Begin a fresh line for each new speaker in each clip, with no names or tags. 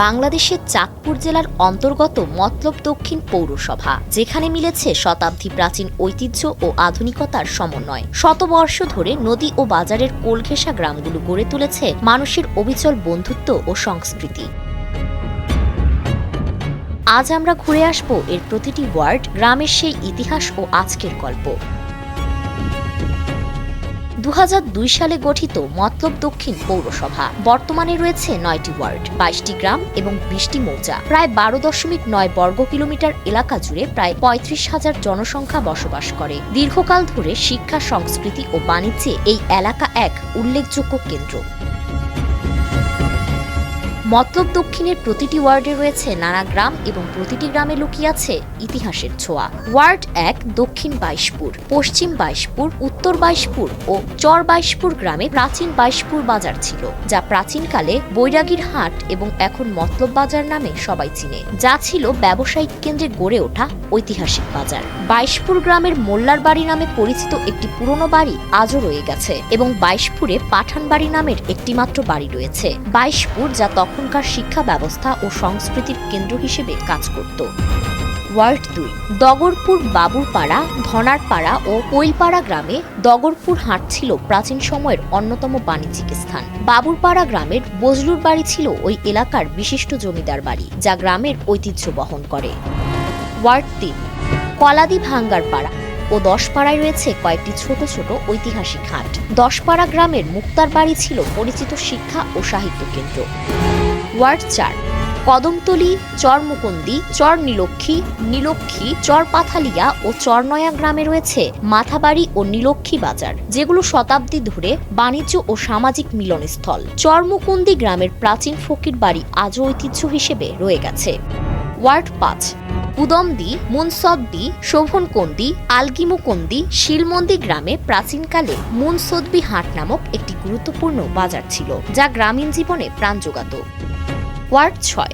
বাংলাদেশের চাঁদপুর জেলার অন্তর্গত মতলব দক্ষিণ পৌরসভা, যেখানে মিলেছে শতাব্দী প্রাচীন ঐতিহ্য ও আধুনিকতার সমন্বয়। শতবর্ষ ধরে নদী ও বাজারের কোলঘেঁষা গ্রামগুলো গড়ে তুলেছে মানুষের অবিচল বন্ধুত্ব ও সংস্কৃতি। আজ আমরা ঘুরে আসব এর প্রতিটি ওয়ার্ড, গ্রামের সেই ইতিহাস ও আজকের গল্প। 2002 সালে গঠিত মতলব দক্ষিণ পৌরসভা বর্তমানে রয়েছে 9টি ওয়ার্ড, 22টি গ্রাম এবং 20টি মৌজা। প্রায় 12.9 বর্গ কিলোমিটার এলাকা জুড়ে প্রায় 35,000 জনসংখ্যা বসবাস করে। দীর্ঘকাল ধরে শিক্ষা, সংস্কৃতি ও বাণিজ্যে এই এলাকা এক উল্লেখযোগ্য কেন্দ্র। মতলব দক্ষিণের প্রতিটি ওয়ার্ডে রয়েছে নানা গ্রাম এবং প্রতিটি গ্রামে লুকিয়ে আছে ইতিহাসের ছোঁয়া। ওয়ার্ড 1 দক্ষিণ বাইশপুর, পশ্চিম বাইশপুর, উত্তর বাইশপুর ও চর বাইশপুর গ্রামে প্রাচীন বাইশপুর বাজার ছিল, যা প্রাচীনকালে বৈরাগীর হাট এবং এখন মতলব বাজার নামে সবাই চিনে, যা ছিল ব্যবসায়িক কেন্দ্রে গড়ে ওঠা ঐতিহাসিক বাজার। বাইশপুর গ্রামের মোল্লার বাড়ি নামে পরিচিত একটি পুরনো বাড়ি আজও রয়ে গেছে এবং বাইশপুরে পাঠান বাড়ি নামের একটি মাত্র বাড়ি রয়েছে। বাইশপুর, যা তখনকার শিক্ষা ব্যবস্থা ও সংস্কৃতির কেন্দ্র হিসেবে কাজ করত। ওয়ার্ড 2 দগরপুর, বাবুরপাড়া, ধনারপাড়া ও কৈলপাড়া গ্রামে দগরপুর হাট ছিল প্রাচীন সময়ের অন্যতম বাণিজ্যিক স্থান। বাবুরপাড়া গ্রামের বজলুর বাড়ি ছিল ওই এলাকার বিশিষ্ট জমিদার বাড়ি, যা গ্রামের ঐতিহ্য বহন করে। ওয়ার্ড 3 কলাদি ভাঙ্গার পাড়া ও দশপাড়ায় রয়েছে কয়েকটি ছোট ছোট ঐতিহাসিক হাট। দশপাড়া গ্রামের মুক্তার বাড়ি ছিল পরিচিত শিক্ষা ও সাহিত্য কেন্দ্র। ওয়ার্ড 4 কদমতলী, চর মুকুন্দি, চর নীলক্ষী, চর পাথালিয়া ও চরনয়া গ্রামে রয়েছে মাথাবাড়ি ও নীলক্ষী বাজার, যেগুলো শতাব্দী ধরে বাণিজ্য ও সামাজিক মিলনস্থল। চর মুকুন্দি গ্রামের প্রাচীন ফকির বাড়ি আজও ঐতিহ্য হিসেবে রয়ে গেছে। ওয়ার্ড 5 উদমদি, মুনসদবি, শোভনকন্দি, আলগিমুকন্দি, শিলমন্দি গ্রামে প্রাচীনকালে মুনসদবি হাট নামক একটি গুরুত্বপূর্ণ বাজার ছিল, যা গ্রামীণ জীবনে প্রাণ যোগাত। ওয়ার্ড 6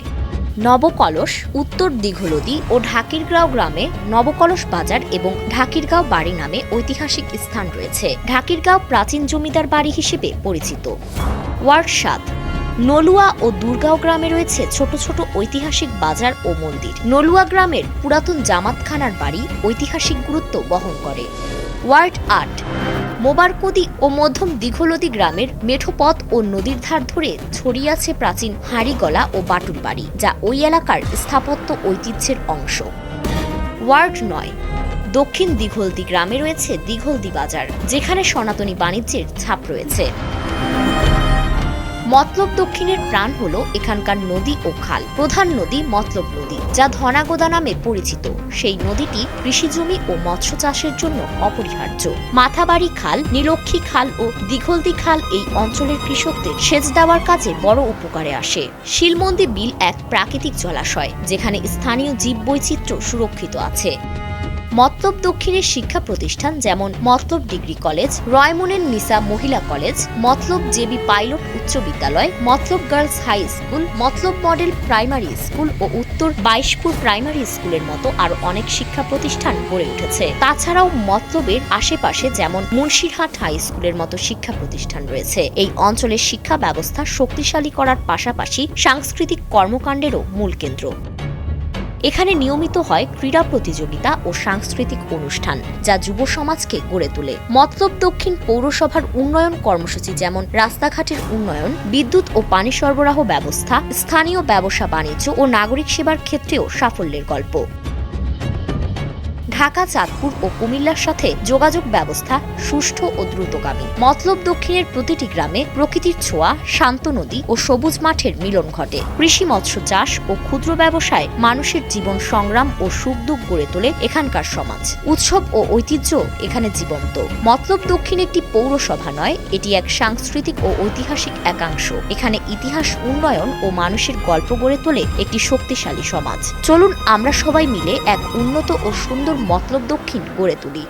নবকলস, উত্তর দীঘলদি ও ঢাকিরগাঁও গ্রামে নবকলস বাজার এবং ঢাকিরগাঁও বাড়ি নামে ঐতিহাসিক স্থান রয়েছে। ঢাকিরগাঁও প্রাচীন জমিদার বাড়ি হিসেবে পরিচিত। ওয়ার্ড 7 নলুয়া ও দুর্গাঁও গ্রামে রয়েছে ছোট ছোট ঐতিহাসিক বাজার ও মন্দির। নলুয়া গ্রামের পুরাতন জামাতখানার বাড়ি ঐতিহাসিক গুরুত্ব বহন করে। ওয়ার্ড 8 মোবারকদি ও মধ্যম দীঘলদি গ্রামের মেঠো পথ ও নদীর ধার ধরে ছড়িয়ে আছে প্রাচীন হাড়িগলা ও বাটুর বাড়ি, যা ওই এলাকার স্থাপত্য ঐতিহ্যের অংশ। ওয়ার্ড 9 দক্ষিণ দীঘলদি গ্রামে রয়েছে দীঘলদি বাজার, যেখানে সনাতনী বাণিজ্যের ছাপ রয়েছে। মতলব দক্ষিণের প্রাণ হল এখানকার নদী ও খাল। প্রধান নদী মতলব নদী, যা ধনাগোদা নামে পরিচিত। সেই নদীটি কৃষিজমি ও মৎস্য চাষের জন্য অপরিহার্য। মাথাবাড়ি খাল, নীলক্ষী খাল ও দীঘলদি খাল এই অঞ্চলের কৃষকদের সেচ দেওয়ার কাজে বড় উপকারে আসে। শিলমন্দি বিল এক প্রাকৃতিক জলাশয়, যেখানে স্থানীয় জীববৈচিত্র্য সুরক্ষিত আছে। মতলব দক্ষিণের শিক্ষা প্রতিষ্ঠান যেমন মতলব ডিগ্রি কলেজ, রয়মনের নিসা মহিলা কলেজ, মতলব জেবি পাইলট উচ্চ বিদ্যালয়, মতলব গার্লস হাই স্কুল, মতলব মডেল প্রাইমারি স্কুল ও উত্তর বাইশপুর প্রাইমারি স্কুলের মতো আরো অনেক শিক্ষা প্রতিষ্ঠান গড়ে উঠেছে। তাছাড়াও মতলবের আশেপাশে যেমন মুন্সিরহাট হাই স্কুলের মতো শিক্ষা প্রতিষ্ঠান রয়েছে। এই অঞ্চলের শিক্ষা ব্যবস্থা শক্তিশালী করার পাশাপাশি সাংস্কৃতিক কর্মকাণ্ডেরও মূল কেন্দ্র। এখানে নিয়মিত হয় ক্রীড়া প্রতিযোগিতা ও সাংস্কৃতিক অনুষ্ঠান, যা যুব সমাজকে গড়ে তোলে। মতলব দক্ষিণ পৌরসভার উন্নয়ন কর্মসূচি যেমন রাস্তাঘাটের উন্নয়ন, বিদ্যুৎ ও পানি সরবরাহ ব্যবস্থা, স্থানীয় ব্যবসা বাণিজ্য ও নাগরিক সেবার ক্ষেত্রেও সাফল্যের গল্প। ঢাকা, চাঁদপুর ও কুমিল্লার সাথে যোগাযোগ ব্যবস্থা সুষ্ঠু ও দ্রুতগামী। মতলব দক্ষিণের প্রতিটি গ্রামে প্রকৃতির ছোঁয়া, শান্ত নদী ও সবুজ মাঠের মিলন ঘটে। কৃষি, মৎস্য চাষ ও ক্ষুদ্র ব্যবসায় মানুষের জীবন সংগ্রাম ও সুখ দুঃখ গড়ে তোলে এখানকার সমাজ। উৎসব ও ঐতিহ্য এখানে জীবন্ত। মতলব দক্ষিণ একটি পৌরসভা নয়, এটি এক সাংস্কৃতিক ও ঐতিহাসিক একাংশ। এখানে ইতিহাস, উন্নয়ন ও মানুষের গল্প গড়ে তোলে একটি শক্তিশালী সমাজ। চলুন আমরা সবাই মিলে এক উন্নত ও সুন্দর মতলব দক্ষিণ গড়ে তুলি।